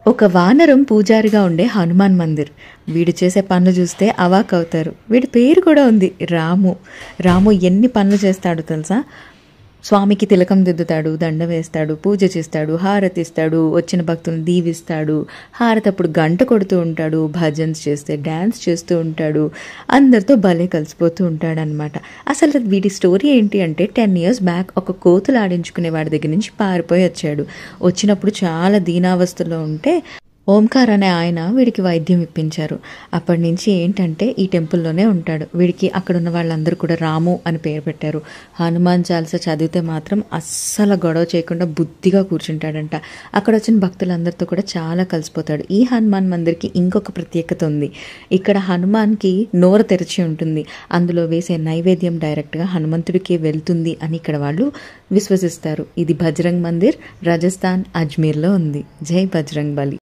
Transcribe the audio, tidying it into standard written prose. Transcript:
ఒక వానరం పూజారిగా ఉండే హనుమాన్ మందిర్. వీడు చేసే పనులు చూస్తే అవాక్ అవుతారు. వీడి పేరు కూడా ఉంది, రాము. రాము ఎన్ని పనులు చేస్తాడో తెలుసా? స్వామికి తిలకం దిద్దుతాడు, దండ వేస్తాడు, పూజ చేస్తాడు, హారతి ఇస్తాడు, వచ్చిన భక్తులను దీవిస్తాడు, హారతి అప్పుడు గంట కొడుతూ ఉంటాడు, భజన్స్ చేస్తే డ్యాన్స్ చేస్తూ ఉంటాడు, అందరితో భలే కలిసిపోతూ ఉంటాడనమాట. అసలు వీడి స్టోరీ ఏంటి అంటే 10 years బ్యాక్ ఒక కోతులు ఆడించుకునే వాడి దగ్గర నుంచి పారిపోయి వచ్చాడు. వచ్చినప్పుడు చాలా దీనావస్థలో ఉంటే ఓంకార్ అనే ఆయన వీడికి వైద్యం ఇప్పించారు. అప్పటి నుంచి ఏంటంటే ఈ టెంపుల్లోనే ఉంటాడు. వీడికి అక్కడ ఉన్న వాళ్ళందరూ కూడా రాము అని పేరు పెట్టారు. హనుమాన్ చాలీసా చదివితే మాత్రం అస్సలు గొడవ చేయకుండా బుద్ధిగా కూర్చుంటాడంట. అక్కడ వచ్చిన భక్తులందరితో కూడా చాలా కలిసిపోతాడు. ఈ హనుమాన్ మందిర్కి ఇంకొక ప్రత్యేకత ఉంది. ఇక్కడ హనుమాన్కి నోరు తెరిచి ఉంటుంది. అందులో వేసే నైవేద్యం డైరెక్ట్గా హనుమంతుడికే వెళ్తుంది అని ఇక్కడ వాళ్ళు విశ్వసిస్తారు. ఇది బజరంగ్ మందిర్, రాజస్థాన్ అజ్మీర్లో ఉంది. జై బజరంగ్ బలి.